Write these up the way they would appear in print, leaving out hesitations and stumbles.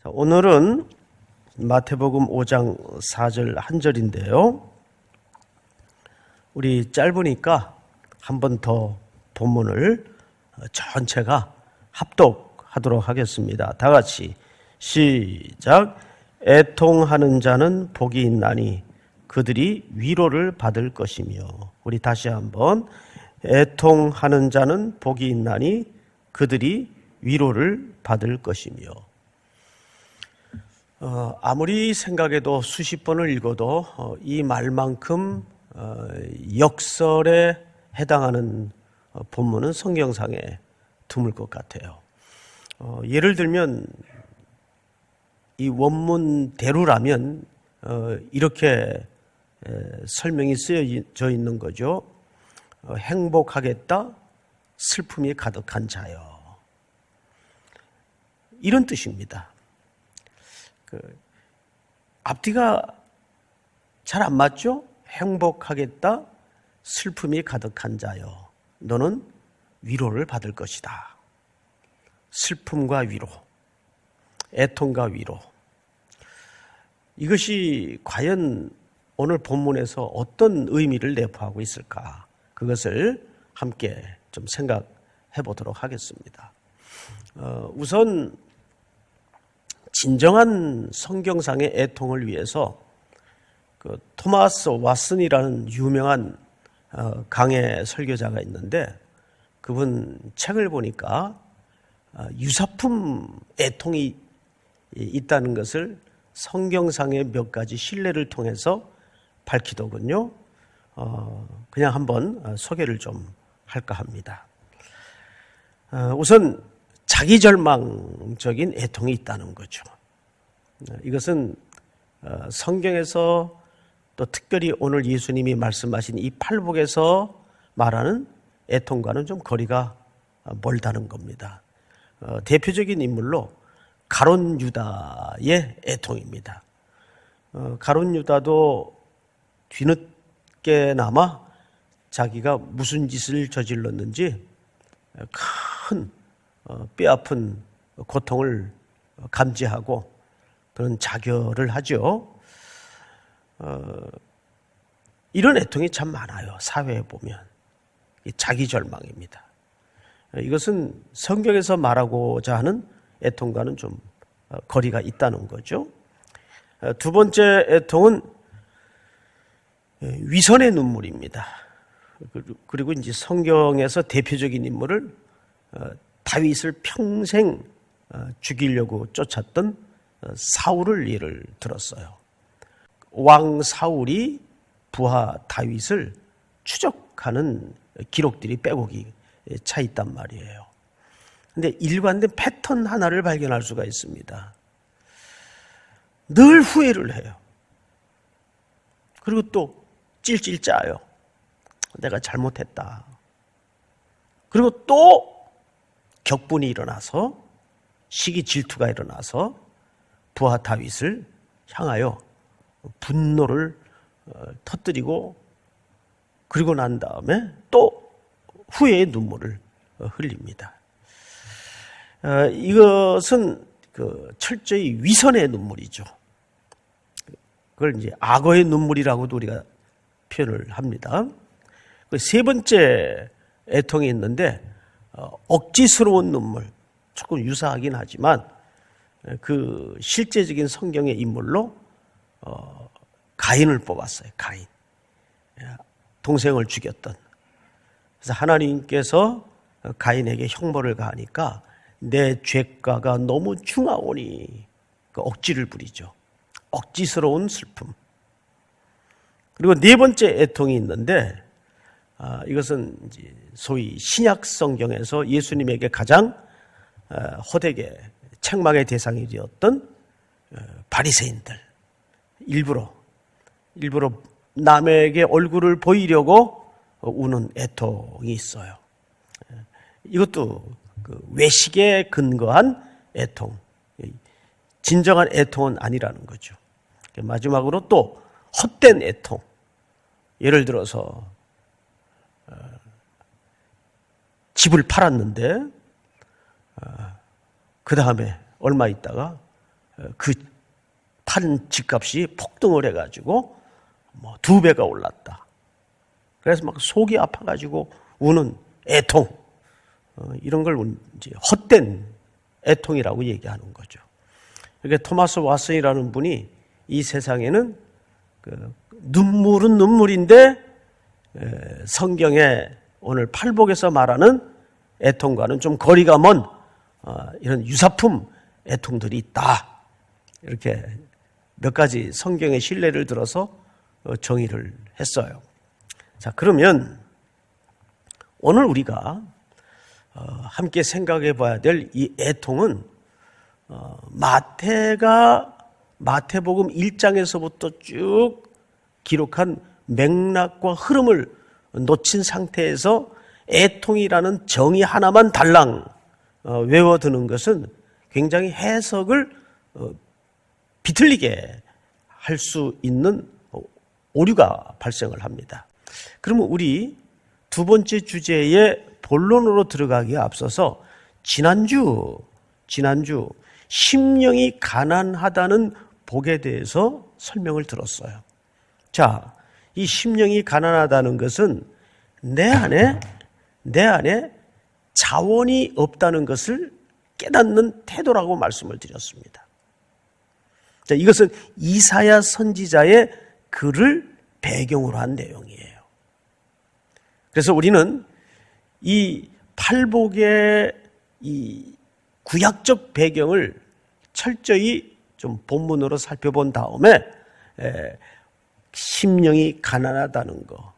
오늘은 마태복음 5장 4절 한 절인데요. 우리 짧으니까 한 번 더 본문을 전체가 합독하도록 하겠습니다. 다 같이 시작. 애통하는 자는 복이 있나니 그들이 위로를 받을 것이며. 우리 다시 한번. 애통하는 자는 복이 있나니 그들이 위로를 받을 것이며. 아무리 생각해도 수십 번을 읽어도 이 말만큼 역설에 해당하는 본문은 성경상에 드물 것 같아요. 예를 들면 이 원문대로라면 이렇게 설명이 쓰여져 있는 거죠. 행복하겠다, 슬픔이 가득한 자여. 이런 뜻입니다. 앞뒤가 잘 안 맞죠? 행복하겠다, 슬픔이 가득한 자여. 너는 위로를 받을 것이다. 슬픔과 위로, 애통과 위로. 이것이 과연 오늘 본문에서 어떤 의미를 내포하고 있을까? 그것을 함께 좀 생각해 보도록 하겠습니다. 우선 진정한 성경상의 애통을 위해서 토마스 왓슨이라는 유명한 강해 설교자가 있는데 그분 책을 보니까 유사품 애통이 있다는 것을 성경상의 몇 가지 신뢰를 통해서 밝히더군요. 그냥 한번 소개를 좀 할까 합니다. 우선 자기절망적인 애통이 있다는 거죠. 이것은 성경에서 또 특별히 오늘 예수님이 말씀하신 이 팔복에서 말하는 애통과는 좀 거리가 멀다는 겁니다. 대표적인 인물로 가룟 유다의 애통입니다. 가룟 유다도 뒤늦게나마 자기가 무슨 짓을 저질렀는지 큰 뼈아픈 고통을 감지하고 그런 자결을 하죠. 이런 애통이 참 많아요. 사회에 보면. 자기 절망입니다. 이것은 성경에서 말하고자 하는 애통과는 좀 거리가 있다는 거죠. 두 번째 애통은 위선의 눈물입니다. 그리고 이제 성경에서 대표적인 인물을 다윗을 평생 죽이려고 쫓았던 사울을 예를 들었어요. 왕 사울이 부하 다윗을 추적하는 기록들이 빼곡히 차 있단 말이에요. 그런데 일관된 패턴 하나를 발견할 수가 있습니다. 늘 후회를 해요. 그리고 또 찔찔 짜요. 내가 잘못했다. 그리고 또 격분이 일어나서 시기 질투가 일어나서 부하 다윗을 향하여 분노를 터뜨리고 그리고 난 다음에 또 후회의 눈물을 흘립니다. 이것은 철저히 위선의 눈물이죠. 그걸 이제 악어의 눈물이라고도 우리가 표현을 합니다. 세 번째 애통이 있는데 억지스러운 눈물, 조금 유사하긴 하지만 그 실제적인 성경의 인물로 가인을 뽑았어요. 가인. 동생을 죽였던. 그래서 하나님께서 가인에게 형벌을 가하니까 내 죄가가 너무 중하오니 그 억지를 부리죠. 억지스러운 슬픔. 그리고 네 번째 애통이 있는데 이것은 이제 소위 신약 성경에서 예수님에게 가장 호되게 책망의 대상이 되었던 바리새인들. 일부러 남에게 얼굴을 보이려고 우는 애통이 있어요. 이것도 외식에 근거한 애통. 진정한 애통은 아니라는 거죠. 마지막으로 또 헛된 애통. 예를 들어서 집을 팔았는데 그 다음에 얼마 있다가 그 파는 집값이 폭등을 해가지고 2배가 올랐다. 그래서 막 속이 아파가지고 우는 애통, 이런 걸 이제 헛된 애통이라고 얘기하는 거죠. 그러니까 토마스 왓슨이라는 분이 이 세상에는 눈물은 눈물인데 성경에 오늘 팔복에서 말하는 애통과는 좀 거리가 먼 이런 유사품 애통들이 있다. 이렇게 몇 가지 성경의 신뢰를 들어서 정의를 했어요. 자, 그러면 오늘 우리가 함께 생각해 봐야 될 이 애통은 마태복음 1장에서부터 쭉 기록한 맥락과 흐름을 놓친 상태에서 애통이라는 정의 하나만 달랑 외워두는 것은 굉장히 해석을 비틀리게 할 수 있는 오류가 발생을 합니다. 그러면 우리 두 번째 주제의 본론으로 들어가기에 앞서서 지난주 심령이 가난하다는 복에 대해서 설명을 들었어요. 자, 이 심령이 가난하다는 것은 내 안에 자원이 없다는 것을 깨닫는 태도라고 말씀을 드렸습니다. 자, 이것은 이사야 선지자의 글을 배경으로 한 내용이에요. 그래서 우리는 이 팔복의 이 구약적 배경을 철저히 좀 본문으로 살펴본 다음에 심령이 가난하다는 거,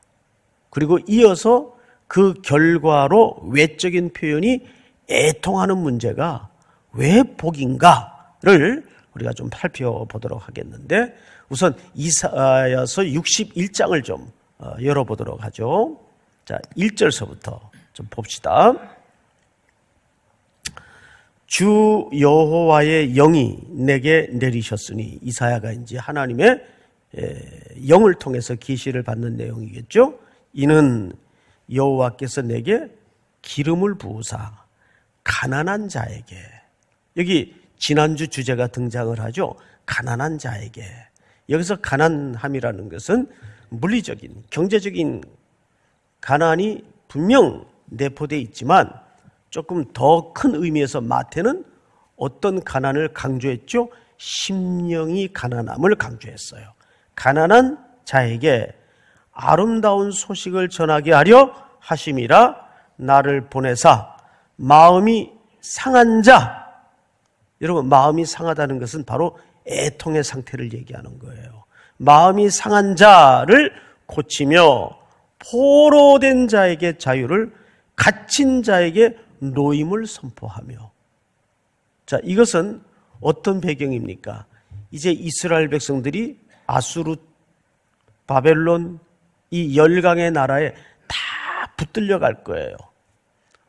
그리고 이어서 그 결과로 외적인 표현이 애통하는 문제가 왜 복인가를 우리가 좀 살펴보도록 하겠는데, 우선 이사야서 61장을 좀 열어보도록 하죠. 자, 1절서부터 좀 봅시다. 주 여호와의 영이 내게 내리셨으니, 이사야가 이제 하나님의 영을 통해서 계시를 받는 내용이겠죠. 이는 여호와께서 내게 기름을 부으사 가난한 자에게, 여기 지난주 주제가 등장을 하죠. 가난한 자에게. 여기서 가난함이라는 것은 물리적인, 경제적인 가난이 분명 내포되어 있지만 조금 더 큰 의미에서 마태는 어떤 가난을 강조했죠? 심령이 가난함을 강조했어요. 가난한 자에게 아름다운 소식을 전하게 하려 하심이라 나를 보내사 마음이 상한 자. 여러분, 마음이 상하다는 것은 바로 애통의 상태를 얘기하는 거예요. 마음이 상한 자를 고치며 포로된 자에게 자유를, 갇힌 자에게 노임을 선포하며. 자, 이것은 어떤 배경입니까? 이제 이스라엘 백성들이 아수르, 바벨론, 이 열강의 나라에 다 붙들려 갈 거예요.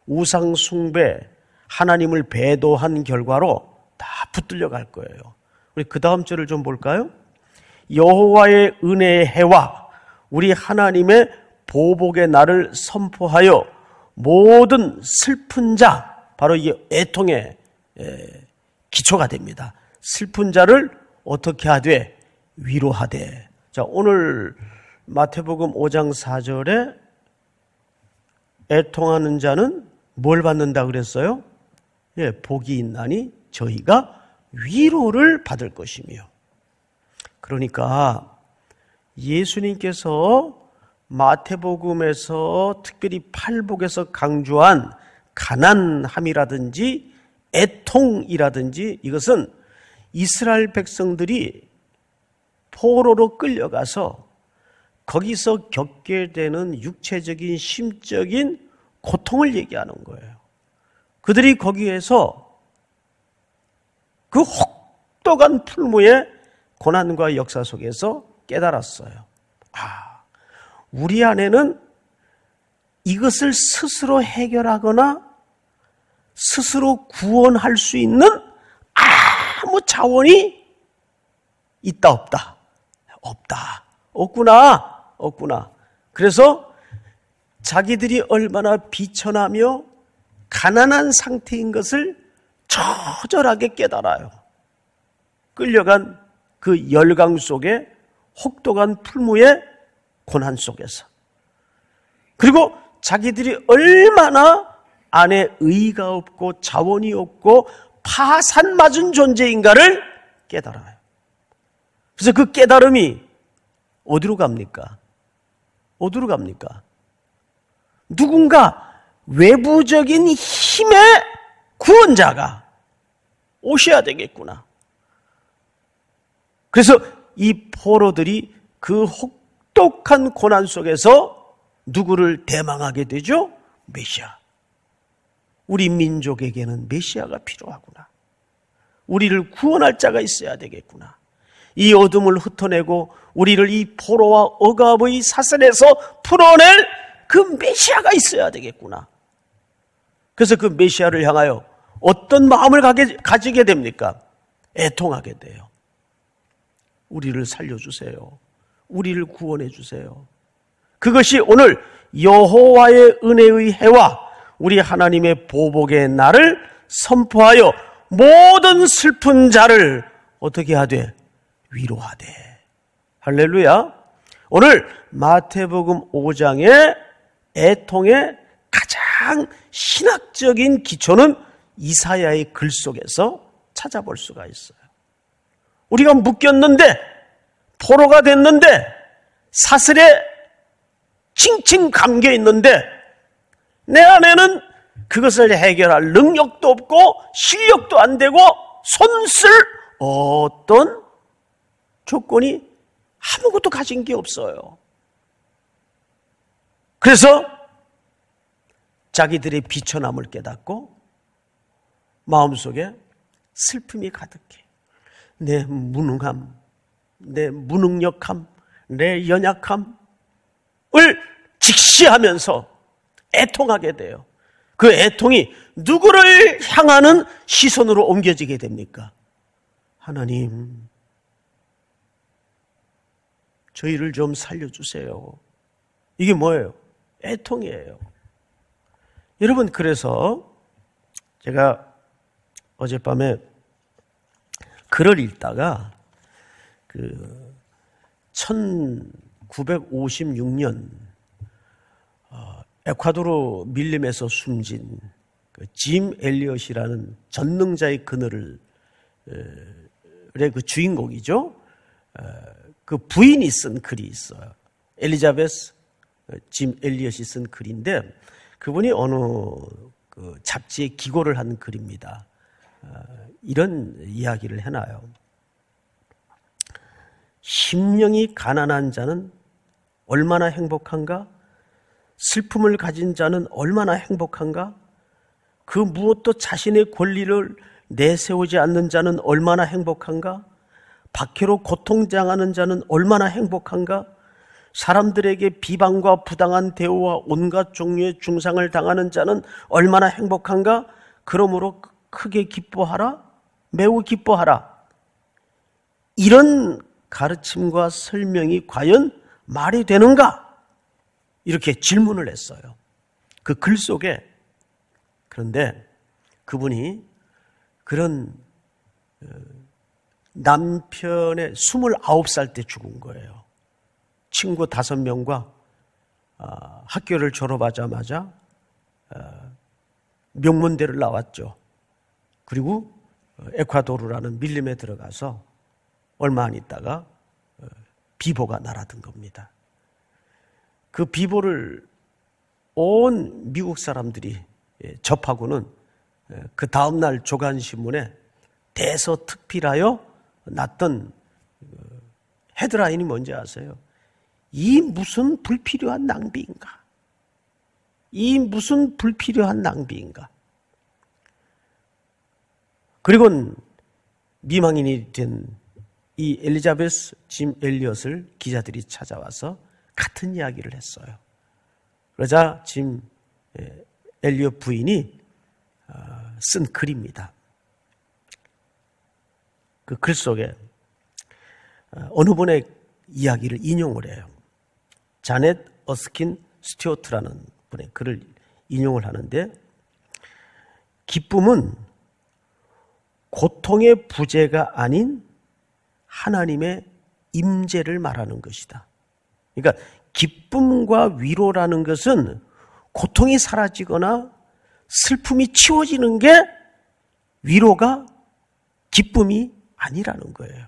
우상 숭배, 하나님을 배도한 결과로 다 붙들려 갈 거예요. 우리 그 다음 절을 좀 볼까요? 여호와의 은혜의 해와 우리 하나님의 보복의 날을 선포하여 모든 슬픈 자, 바로 이게 애통의 기초가 됩니다. 슬픈 자를 어떻게 하되? 위로하되. 자, 오늘 마태복음 5장 4절에 애통하는 자는 뭘 받는다 그랬어요? 예, 복이 있나니 저희가 위로를 받을 것이며. 그러니까 예수님께서 마태복음에서 특별히 팔복에서 강조한 가난함이라든지 애통이라든지, 이것은 이스라엘 백성들이 포로로 끌려가서 거기서 겪게 되는 육체적인, 심적인 고통을 얘기하는 거예요. 그들이 거기에서 그 혹독한 풀무의 고난과 역사 속에서 깨달았어요. 우리 안에는 이것을 스스로 해결하거나 스스로 구원할 수 있는 아무 자원이 있다 없다? 없다. 없구나. 그래서 자기들이 얼마나 비천하며 가난한 상태인 것을 처절하게 깨달아요. 끌려간 그 열강 속에 혹독한 풀무의 고난 속에서, 그리고 자기들이 얼마나 안에 의가 없고 자원이 없고 파산맞은 존재인가를 깨달아요. 그래서 그 깨달음이 어디로 갑니까? 어디로 갑니까? 누군가 외부적인 힘의 구원자가 오셔야 되겠구나. 그래서 이 포로들이 그 혹독한 고난 속에서 누구를 대망하게 되죠? 메시아. 우리 민족에게는 메시아가 필요하구나. 우리를 구원할 자가 있어야 되겠구나. 이 어둠을 흩어내고 우리를 이 포로와 억압의 사슬에서 풀어낼 그 메시아가 있어야 되겠구나. 그래서 그 메시아를 향하여 어떤 마음을 가지게 됩니까? 애통하게 돼요. 우리를 살려주세요. 우리를 구원해 주세요. 그것이 오늘 여호와의 은혜의 해와 우리 하나님의 보복의 날을 선포하여 모든 슬픈 자를 어떻게 하되? 위로하되. 할렐루야. 오늘 마태복음 5장의 애통의 가장 신학적인 기초는 이사야의 글 속에서 찾아볼 수가 있어요. 우리가 묶였는데, 포로가 됐는데, 사슬에 칭칭 감겨 있는데 내 안에는 그것을 해결할 능력도 없고 실력도 안 되고 손쓸 어떤 조건이 아무것도 가진 게 없어요. 그래서 자기들의 비천함을 깨닫고 마음속에 슬픔이 가득해. 내 무능함, 내 무능력함, 내 연약함을 직시하면서 애통하게 돼요. 그 애통이 누구를 향하는 시선으로 옮겨지게 됩니까? 하나님, 저희를 좀 살려주세요. 이게 뭐예요? 애통이에요. 여러분, 그래서 제가 어젯밤에 글을 읽다가 1956년 에콰도르 밀림에서 숨진 짐 엘리엇이라는 전능자의 그늘을 그 주인공이죠. 그 부인이 쓴 글이 있어요. 엘리자베스 짐 엘리엇이 쓴 글인데 그분이 어느 그 잡지에 기고를 한 글입니다. 이런 이야기를 해놔요. 심령이 가난한 자는 얼마나 행복한가? 슬픔을 가진 자는 얼마나 행복한가? 그 무엇도 자신의 권리를 내세우지 않는 자는 얼마나 행복한가? 박해로 고통당하는 자는 얼마나 행복한가? 사람들에게 비방과 부당한 대우와 온갖 종류의 중상을 당하는 자는 얼마나 행복한가? 그러므로 크게 기뻐하라, 매우 기뻐하라. 이런 가르침과 설명이 과연 말이 되는가? 이렇게 질문을 했어요. 그 글 속에. 그런데 그분이 그런 남편의 29살 때 죽은 거예요. 친구 5명과 학교를 졸업하자마자 명문대를 나왔죠. 그리고 에콰도르라는 밀림에 들어가서 얼마 안 있다가 비보가 날아든 겁니다. 그 비보를 온 미국 사람들이 접하고는 그 다음날 조간신문에 대서특필하여 났던 헤드라인이 뭔지 아세요? 이 무슨 불필요한 낭비인가? 이 무슨 불필요한 낭비인가? 그리고 미망인이 된 이 엘리자베스 짐 엘리엇을 기자들이 찾아와서 같은 이야기를 했어요. 그러자 짐 엘리엇 부인이 쓴 글입니다. 그 글 속에 어느 분의 이야기를 인용을 해요. 자넷 어스킨 스튜어트라는 분의 글을 인용을 하는데, 기쁨은 고통의 부재가 아닌 하나님의 임재를 말하는 것이다. 그러니까 기쁨과 위로라는 것은 고통이 사라지거나 슬픔이 치워지는 게 위로가 기쁨이 아니라는 거예요.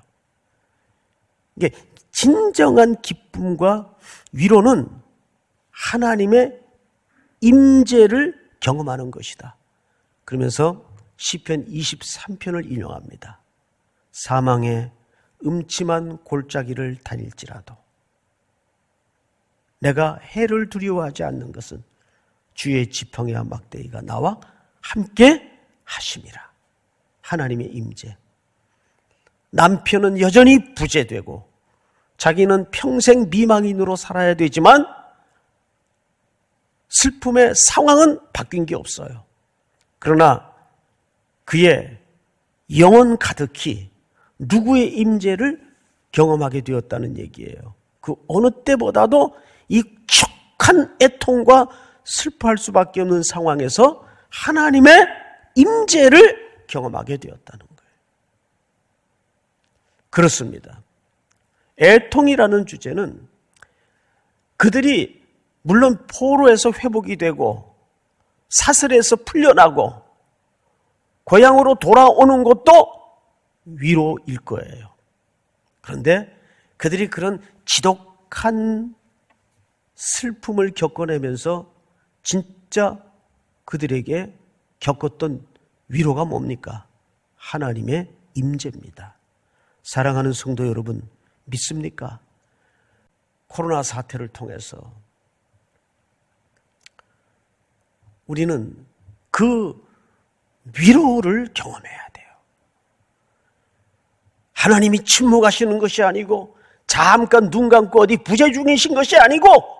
이게 진정한 기쁨과 위로는 하나님의 임재를 경험하는 것이다. 그러면서 시편 23편을 인용합니다. 사망의 음침한 골짜기를 다닐지라도 내가 해를 두려워하지 않는 것은 주의 지팡이와 막대기가 나와 함께 하심이라. 하나님의 임재. 남편은 여전히 부재되고 자기는 평생 미망인으로 살아야 되지만 슬픔의 상황은 바뀐 게 없어요. 그러나 그의 영혼 가득히 누구의 임재를 경험하게 되었다는 얘기예요. 그 어느 때보다도 이 격한 애통과 슬퍼할 수밖에 없는 상황에서 하나님의 임재를 경험하게 되었다는 거예요. 그렇습니다. 애통이라는 주제는 그들이 물론 포로에서 회복이 되고 사슬에서 풀려나고 고향으로 돌아오는 것도 위로일 거예요. 그런데 그들이 그런 지독한 슬픔을 겪어내면서 진짜 그들에게 겪었던 위로가 뭡니까? 하나님의 임재입니다. 사랑하는 성도 여러분, 믿습니까? 코로나 사태를 통해서 우리는 그 위로를 경험해야 돼요. 하나님이 침묵하시는 것이 아니고 잠깐 눈 감고 어디 부재 중이신 것이 아니고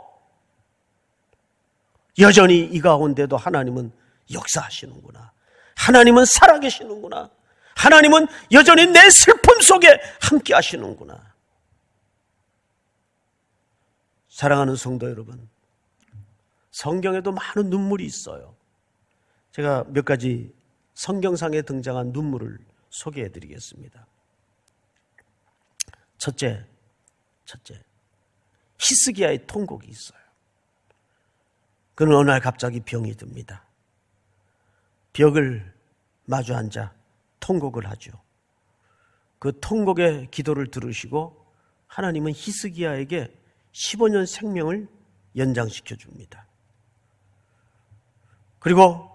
여전히 이 가운데도 하나님은 역사하시는구나. 하나님은 살아계시는구나. 하나님은 여전히 내 슬픔 속에 함께 하시는구나. 사랑하는 성도 여러분, 성경에도 많은 눈물이 있어요. 제가 몇 가지 성경상에 등장한 눈물을 소개해 드리겠습니다. 첫째, 히스기야의 통곡이 있어요. 그는 어느 날 갑자기 병이 듭니다. 벽을 마주 앉아 통곡을 하죠. 그 통곡의 기도를 들으시고 하나님은 히스기야에게 15년 생명을 연장시켜 줍니다. 그리고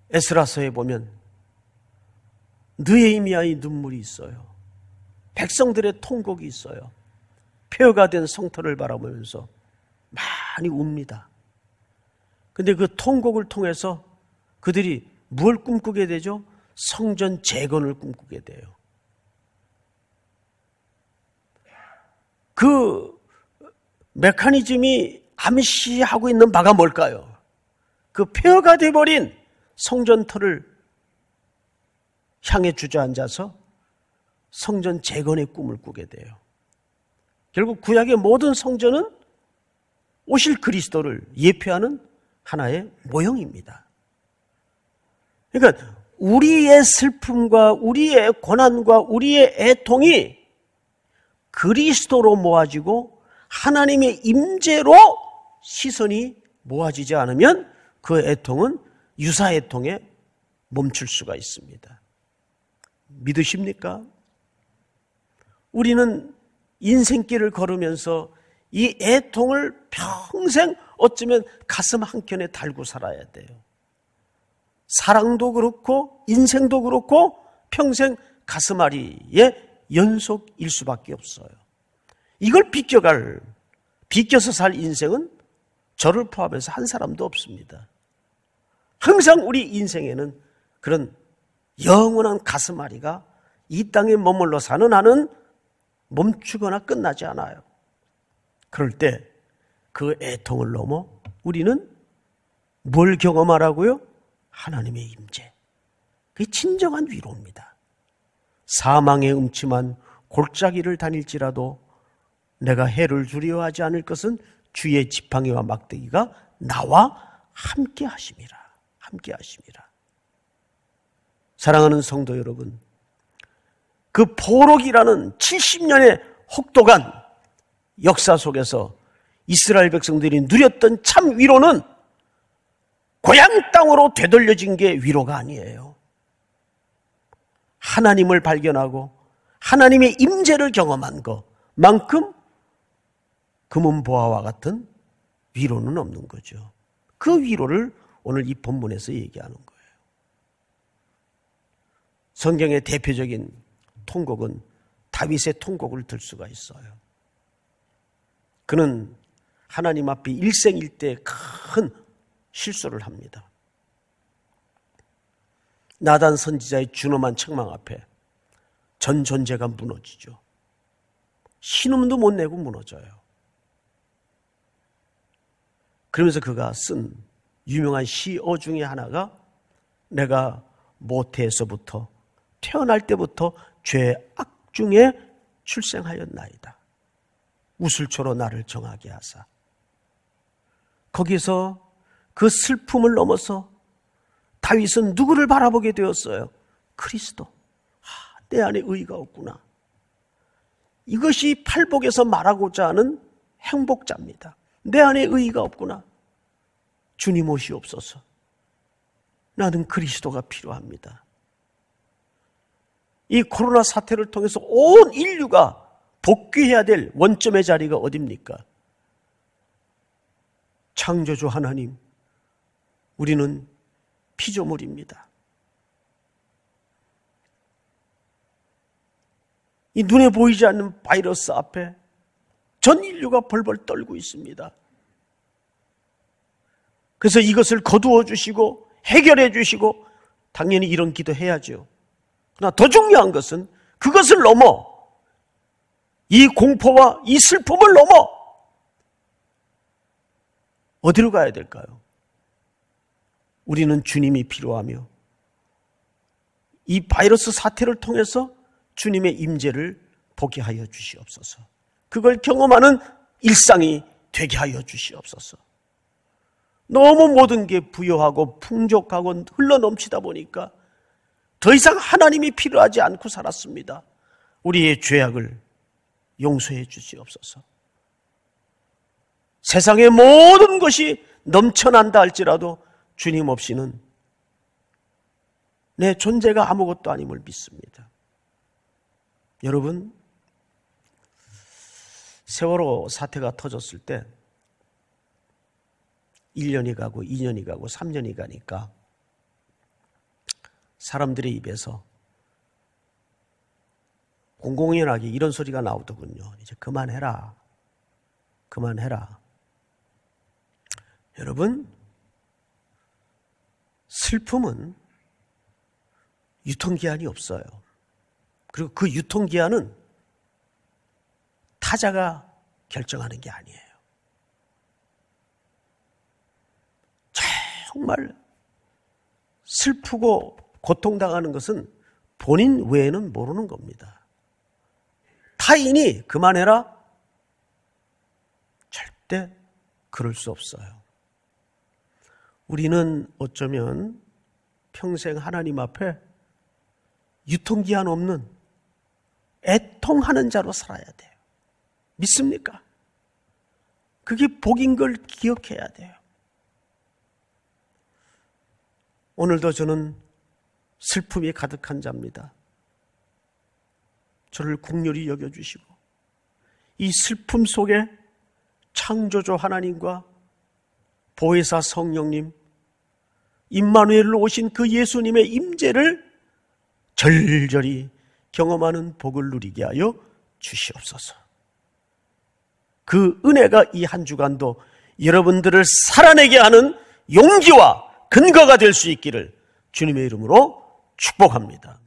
에스라서에 보면 느헤미야의 눈물이 있어요. 백성들의 통곡이 있어요. 폐허가 된 성터를 바라보면서 많이 웁니다. 그런데 그 통곡을 통해서 그들이 뭘 꿈꾸게 되죠? 성전 재건을 꿈꾸게 돼요. 그 메커니즘이 암시하고 있는 바가 뭘까요? 그 폐허가 돼버린 성전터를 향해 주저앉아서 성전 재건의 꿈을 꾸게 돼요. 결국 구약의 모든 성전은 오실 그리스도를 예표하는 하나의 모형입니다. 그러니까 우리의 슬픔과 우리의 고난과 우리의 애통이 그리스도로 모아지고 하나님의 임재로 시선이 모아지지 않으면 그 애통은 유사애통에 멈출 수가 있습니다. 믿으십니까? 우리는 인생길을 걸으면서 이 애통을 평생 어쩌면 가슴 한켠에 달고 살아야 돼요. 사랑도 그렇고 인생도 그렇고 평생 가슴앓이의 연속일 수밖에 없어요. 이걸 비껴서 살 인생은 저를 포함해서 한 사람도 없습니다. 항상 우리 인생에는 그런 영원한 가슴앓이가 이 땅에 머물러 사는 한은 멈추거나 끝나지 않아요. 그럴 때 그 애통을 넘어 우리는 뭘 경험하라고요? 하나님의 임재. 그게 진정한 위로입니다. 사망의 음침한 골짜기를 다닐지라도 내가 해를 두려워하지 않을 것은 주의 지팡이와 막대기가 나와 함께 하심이라. 함께 하심이라. 사랑하는 성도 여러분, 그 포록이라는 70년의 혹독한 역사 속에서 이스라엘 백성들이 누렸던 참 위로는 고향 땅으로 되돌려진 게 위로가 아니에요. 하나님을 발견하고 하나님의 임재를 경험한 것만큼 금은보화와 같은 위로는 없는 거죠. 그 위로를 오늘 이 본문에서 얘기하는 거예요. 성경의 대표적인 통곡은 다윗의 통곡을 들 수가 있어요. 그는 하나님 앞에 일생일대 큰 실수를 합니다. 나단 선지자의 준엄한 책망 앞에 전 존재가 무너지죠. 신음도 못 내고 무너져요. 그러면서 그가 쓴 유명한 시어 중에 하나가 내가 모태에서부터 태어날 때부터 죄악 중에 출생하였나이다. 우슬초로 나를 정하게 하사. 거기서 그 슬픔을 넘어서 다윗은 누구를 바라보게 되었어요? 그리스도. 내 안에 의가 없구나. 이것이 팔복에서 말하고자 하는 행복자입니다. 내 안에 의가 없구나. 주님 오시옵소서. 나는 그리스도가 필요합니다. 이 코로나 사태를 통해서 온 인류가 복귀해야 될 원점의 자리가 어딥니까? 창조주 하나님, 우리는 피조물입니다. 이 눈에 보이지 않는 바이러스 앞에 전 인류가 벌벌 떨고 있습니다. 그래서 이것을 거두어 주시고 해결해 주시고 당연히 이런 기도 해야죠. 그러나 더 중요한 것은 그것을 넘어 이 공포와 이 슬픔을 넘어 어디로 가야 될까요? 우리는 주님이 필요하며 이 바이러스 사태를 통해서 주님의 임재를 보게 하여 주시옵소서. 그걸 경험하는 일상이 되게 하여 주시옵소서. 너무 모든 게 부요하고 풍족하고 흘러넘치다 보니까 더 이상 하나님이 필요하지 않고 살았습니다. 우리의 죄악을 용서해 주시옵소서. 세상의 모든 것이 넘쳐난다 할지라도 주님 없이는 내 존재가 아무것도 아님을 믿습니다. 여러분, 세월호 사태가 터졌을 때 1년이 가고 2년이 가고 3년이 가니까 사람들의 입에서 공공연하게 이런 소리가 나오더군요. 이제 그만해라. 그만해라. 여러분, 슬픔은 유통기한이 없어요. 그리고 그 유통기한은 타자가 결정하는 게 아니에요. 정말 슬프고 고통당하는 것은 본인 외에는 모르는 겁니다. 타인이 그만해라? 절대 그럴 수 없어요. 우리는 어쩌면 평생 하나님 앞에 유통기한 없는 애통하는 자로 살아야 돼요. 믿습니까? 그게 복인 걸 기억해야 돼요. 오늘도 저는 슬픔이 가득한 자입니다. 저를 긍휼히 여겨주시고 이 슬픔 속에 창조주 하나님과 보혜사 성령님, 임마누엘로 오신 그 예수님의 임재를 절절히 경험하는 복을 누리게 하여 주시옵소서. 그 은혜가 이 한 주간도 여러분들을 살아내게 하는 용기와 근거가 될 수 있기를 주님의 이름으로 축복합니다.